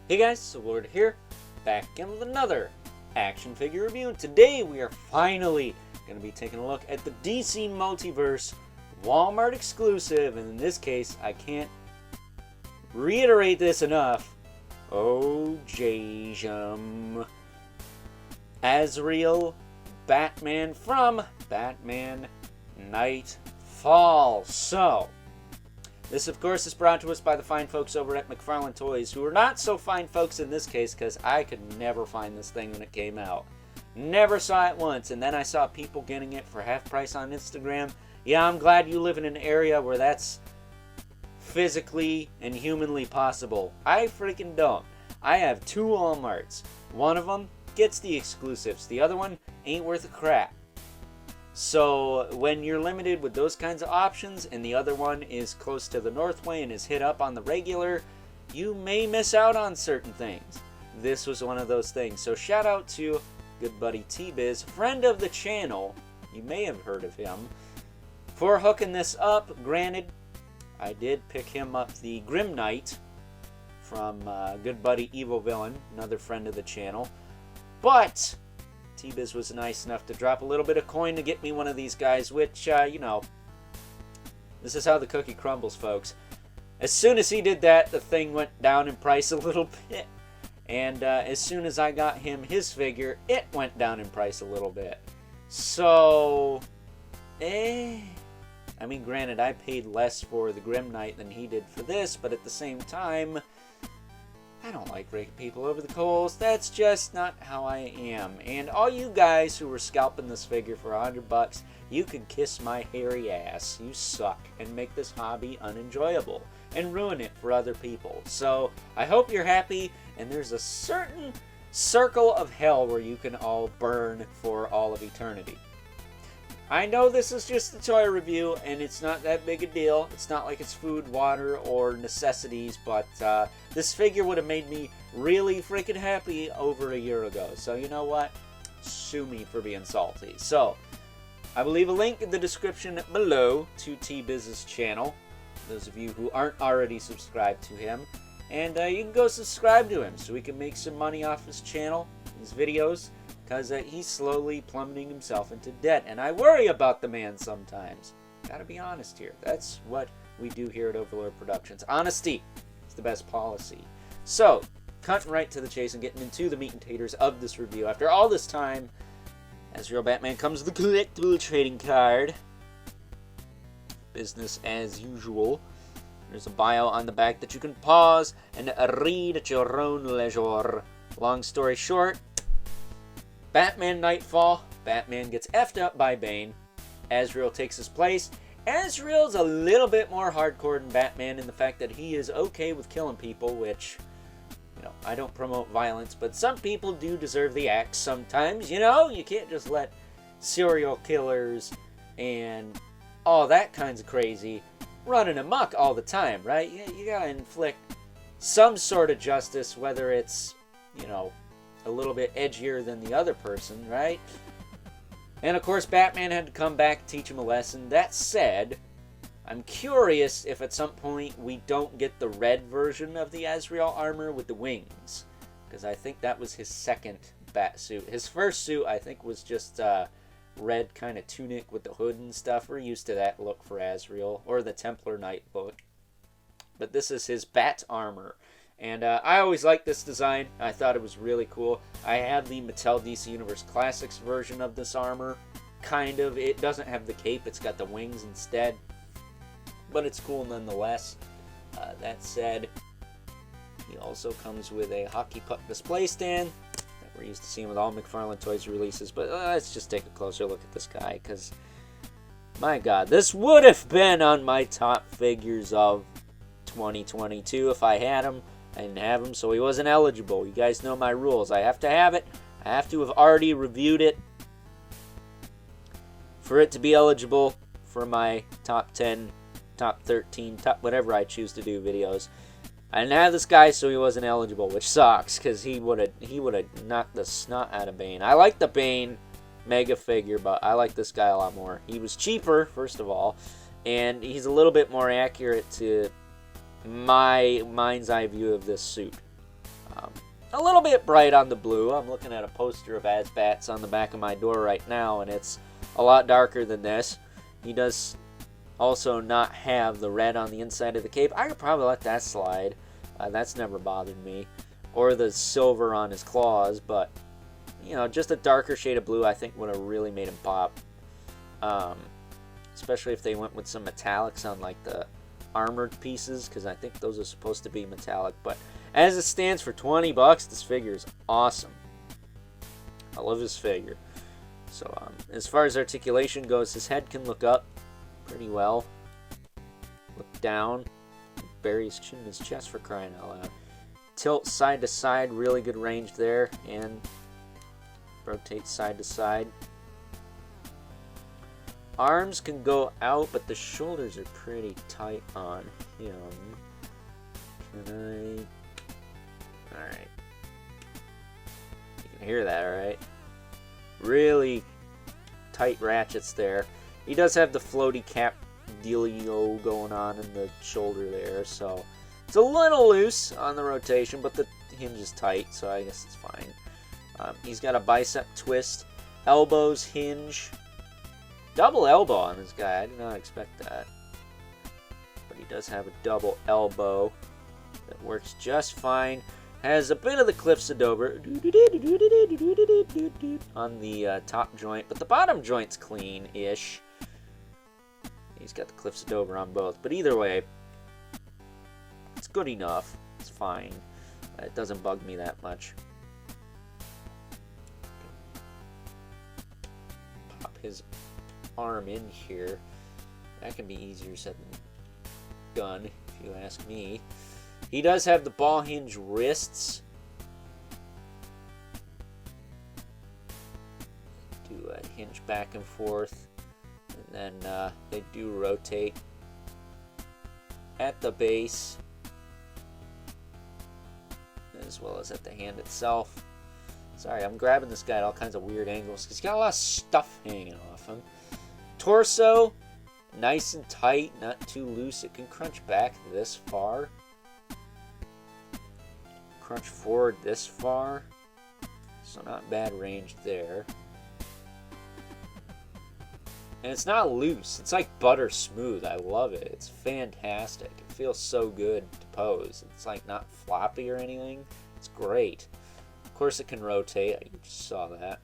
Hey guys, so Lord here, back again with another action figure review. And today we are finally going to be taking a look at the DC Multiverse Walmart exclusive. And in this case, I can't reiterate this enough. Oh, Jajam. Azrael, Batman from Batman Knightfall. So, this, of course, is brought to us by the fine folks over at McFarlane Toys, who are not so fine folks in this case, because I could never find this thing when it came out. Never saw it once, and then I saw people getting it for half price on Instagram. Yeah, I'm glad you live in an area where that's physically and humanly possible. I freaking don't. I have two Wal-Marts. One of them gets the exclusives. The other one ain't worth a crap. So when you're limited with those kinds of options and the other one is close to the Northway and is hit up on the regular, you may miss out on certain things. This was one of those things. So shout out to good buddy Tee Bizz, friend of the channel, you may have heard of him, for hooking this up. Granted, I did pick him up the Grim Knight from good buddy Evil Villain, another friend of the channel, but Tee Bizz was nice enough to drop a little bit of coin to get me one of these guys, which, you know, this is how the cookie crumbles, folks. As soon as he did that, the thing went down in price a little bit. And as soon as I got him his figure, it went down in price a little bit. So, I mean, granted, I paid less for the Grim Knight than he did for this, but at the same time, I don't like raking people over the coals. That's just not how I am. And all you guys who were scalping this figure for $100, you can kiss my hairy ass. You suck and make this hobby unenjoyable and ruin it for other people. So I hope you're happy, and there's a certain circle of hell where you can all burn for all of eternity. I know this is just a toy review, and it's not that big a deal. It's not like it's food, water, or necessities, but this figure would have made me really freaking happy over a year ago. So you know what? Sue me for being salty. So, I will leave a link in the description below to Tee Bizz's channel, those of you who aren't already subscribed to him. And you can go subscribe to him so we can make some money off his channel, his videos, because he's slowly plummeting himself into debt, and I worry about the man sometimes. Gotta be honest here. That's what we do here at Overlord Productions. Honesty is the best policy. So, cutting right to the chase and getting into the meat and taters of this review. After all this time, Azrael Batman comes with the collectible trading card. Business as usual. There's a bio on the back that you can pause and read at your own leisure. Long story short, Batman Knightfall. Batman gets effed up by Bane. Azrael takes his place. Azrael's a little bit more hardcore than Batman in the fact that he is okay with killing people, which, you know, I don't promote violence, but some people do deserve the axe sometimes, you know? You can't just let serial killers and all that kinds of crazy running amok all the time, right? You gotta inflict some sort of justice, whether it's, you know, a little bit edgier than the other person, right? And of course, Batman had to come back and teach him a lesson. That said, I'm curious if at some point we don't get the red version of the Azrael armor with the wings, because I think that was his second bat suit. His first suit, I think, was just red kind of tunic with the hood and stuff. We're used to that look for Azrael, or the Templar Knight look. But this is his bat armor. And I always liked this design. I thought it was really cool. I have the Mattel DC Universe Classics version of this armor. Kind of. It doesn't have the cape. It's got the wings instead. But it's cool nonetheless. That said, he also comes with a hockey puck display stand that we're used to seeing with all McFarlane Toys releases. But let's just take a closer look at this guy, because, my God, this would have been on my top figures of 2022 if I had him. I didn't have him, so he wasn't eligible. You guys know my rules. I have to have it. I have to have already reviewed it for it to be eligible for my top 10, top 13, top whatever I choose to do videos. I didn't have this guy, so he wasn't eligible, which sucks, because he would have knocked the snot out of Bane. I like the Bane mega figure, but I like this guy a lot more. He was cheaper, first of all, and he's a little bit more accurate to my mind's eye view of this suit. A little bit bright on the blue. I'm looking at a poster of Azbats on the back of my door right now, and it's a lot darker than this. He does also not have the red on the inside of the cape. I could probably let that slide. That's never bothered me. Or the silver on his claws, but, you know, just a darker shade of blue I think would have really made him pop. Especially if they went with some metallics on, like, the armored pieces, because I think those are supposed to be metallic. But as it stands for 20 bucks, this figure is awesome. I love this figure. So as far as articulation goes, his head can look up pretty well. Look down. Bury his chin in his chest, for crying out loud. Tilt side to side, really good range there. And rotate side to side. Arms can go out, but the shoulders are pretty tight on him. Can I... Alright. You can hear that, alright? Really tight ratchets there. He does have the floaty cap dealio going on in the shoulder there, so it's a little loose on the rotation, but the hinge is tight, so I guess it's fine. He's got a bicep twist, elbows hinge. Double elbow on this guy. I did not expect that. But he does have a double elbow that works just fine. Has a bit of the Cliffs of Dover on the top joint, but the bottom joint's clean-ish. He's got the Cliffs of Dover on both. But either way, it's good enough. It's fine. It doesn't bug me that much. Pop his arm in here. That can be easier said than done, if you ask me. He does have the ball hinge wrists. Do a hinge back and forth, and then they do rotate at the base as well as at the hand itself. Sorry, I'm grabbing this guy at all kinds of weird angles because he's got a lot of stuff hanging off him. Torso, nice and tight, not too loose. It can crunch back this far. Crunch forward this far. So not bad range there. And it's not loose. It's like butter smooth. I love it. It's fantastic. It feels so good to pose. It's like not floppy or anything. It's great. Of course it can rotate. You just saw that.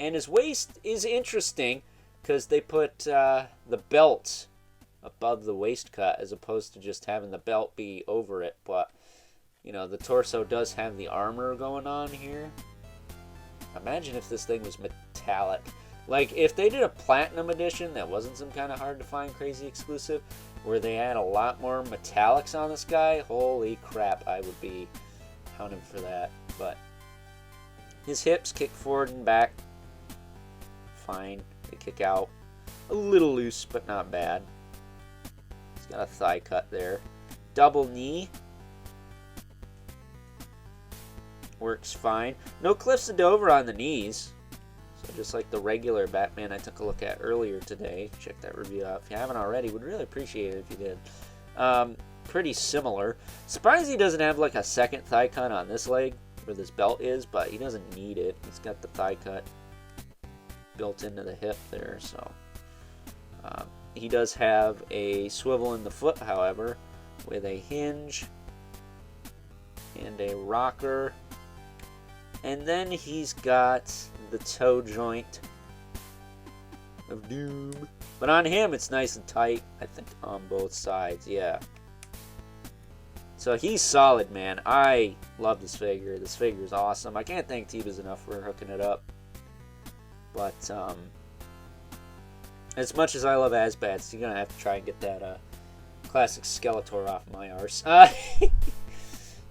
And his waist is interesting because they put the belt above the waist cut as opposed to just having the belt be over it. But, you know, the torso does have the armor going on here. Imagine if this thing was metallic. Like, if they did a platinum edition that wasn't some kind of hard to find crazy exclusive, where they had a lot more metallics on this guy, holy crap, I would be counting for that. But his hips kick forward and back. Fine. They kick out. A little loose, but not bad. He's got a thigh cut there. Double knee. Works fine. No Cliffs of Dover on the knees. So just like the regular Batman I took a look at earlier today. Check that review out if you haven't already. Would really appreciate it if you did. Pretty similar. Surprised he doesn't have like a second thigh cut on this leg where this belt is, but he doesn't need it. He's got the thigh cut built into the hip there, so he does have a swivel in the foot, however, with a hinge and a rocker, and then he's got the toe joint of doom, but on him it's nice and tight, I think, on both sides. Yeah, so he's solid, man. I love this figure. This figure is awesome. I can't thank Tee Bizz enough for hooking it up. But as much as I love Azbats, you're gonna have to try and get that classic Skeletor off my arse.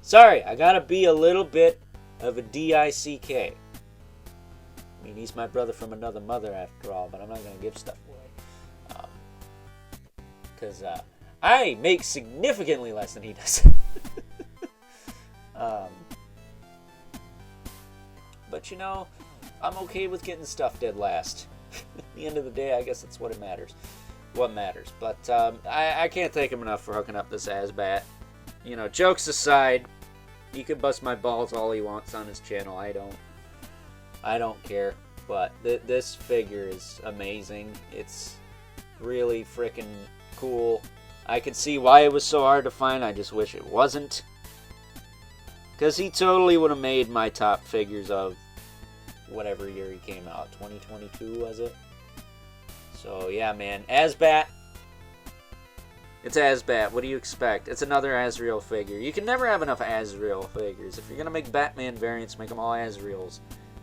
Sorry, I gotta be a little bit of a D-I-C-K. I mean, he's my brother from another mother after all, but I'm not gonna give stuff away. Because I make significantly less than he does. But you know, I'm okay with getting stuff dead last. At the end of the day, I guess that's what it matters. What matters. But I can't thank him enough for hooking up this Azbat. you know, jokes aside, he can bust my balls all he wants on his channel. I don't care. But this figure is amazing. It's really freaking cool. I could see why it was so hard to find. I just wish it wasn't. Because he totally would have made my top figures of whatever year he came out. 2022, was it? So, yeah, man. Azbat. It's Azbat. What do you expect? It's another Azrael figure. You can never have enough Azrael figures. If you're going to make Batman variants, make them all Azraels.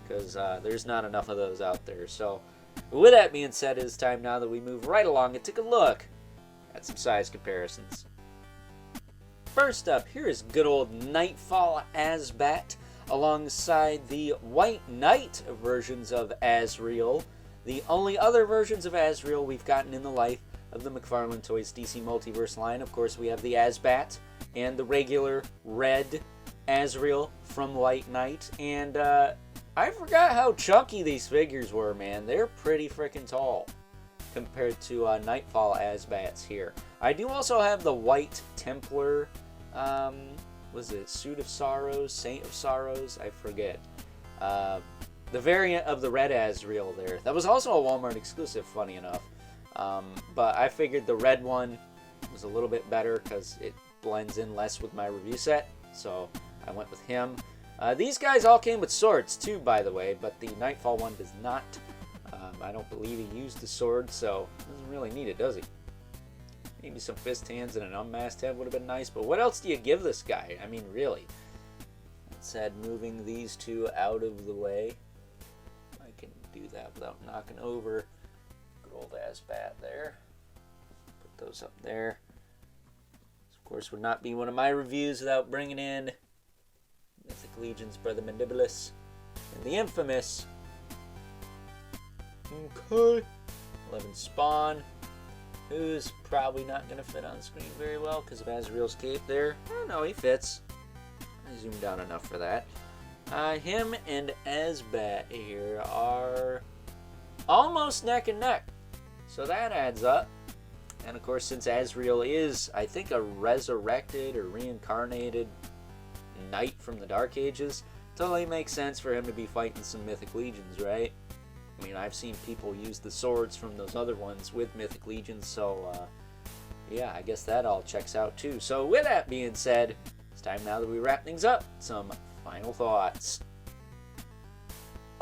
Because there's not enough of those out there. So, with that being said, it's time now that we move right along and take a look at some size comparisons. First up, here is good old Knightfall Azbat alongside the White Knight versions of Azrael. The only other versions of Azrael we've gotten in the life of the McFarlane Toys DC Multiverse line. Of course, we have the Azbat and the regular red Azrael from White Knight. And I forgot how chunky these figures were, man. They're pretty freaking tall compared to Knightfall Azbats here. I do also have the White Templar, was it Suit of Sorrows, Saint of Sorrows? I forget. The variant of the red Azrael there. That was also a Walmart exclusive, funny enough. But I figured the red one was a little bit better because it blends in less with my review set. So I went with him. These guys all came with swords too, by the way, but the Knightfall one does not. I don't believe he used the sword, so doesn't really need it, does he? Maybe some fist hands and an unmasked head would have been nice, but what else do you give this guy? I mean, really. That said, moving these two out of the way. I can do that without knocking over. Good old Azbat there. Put those up there. This, of course, would not be one of my reviews without bringing in Mythic Legion's Brother Mandibulus and the infamous 11 Spawn, who's probably not going to fit on screen very well because of Azrael's cape there. Oh no, he fits. I zoomed down enough for that. Him and Azbat here are almost neck and neck, so that adds up. And of course, since Azrael is, I think, a resurrected or reincarnated knight from the Dark Ages, totally makes sense for him to be fighting some Mythic Legions, right? I mean, I've seen people use the swords from those other ones with Mythic Legions, so yeah, I guess that all checks out too. So with that being said, it's time now that we wrap things up. Some final thoughts.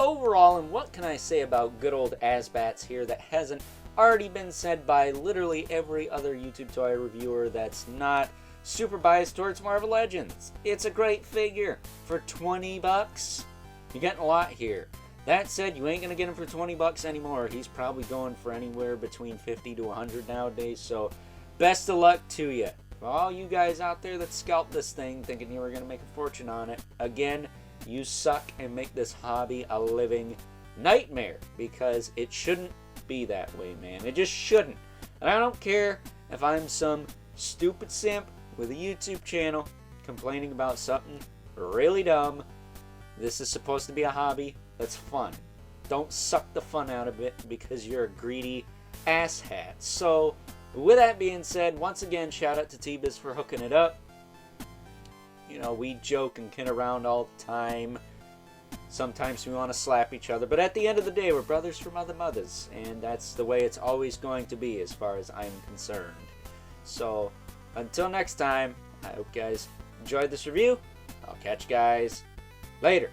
Overall, and what can I say about good old Azbats here that hasn't already been said by literally every other YouTube toy reviewer that's not super biased towards Marvel Legends? It's a great figure for 20 bucks. You're getting a lot here. That said, you ain't gonna get him for 20 bucks anymore. He's probably going for anywhere between 50 to 100 nowadays, so best of luck to you. For all you guys out there that scalped this thing thinking you were gonna make a fortune on it, again, you suck and make this hobby a living nightmare, because it shouldn't be that way, man. It just shouldn't. And I don't care if I'm some stupid simp with a YouTube channel complaining about something really dumb. This is supposed to be a hobby that's fun. Don't suck the fun out of it because you're a greedy asshat. So, with that being said, once again, shout out to Tee Bizz for hooking it up. You know, we joke and kid around all the time. Sometimes we want to slap each other, but at the end of the day, we're brothers from other mothers, and that's the way it's always going to be as far as I'm concerned. So, until next time, I hope you guys enjoyed this review. I'll catch you guys later.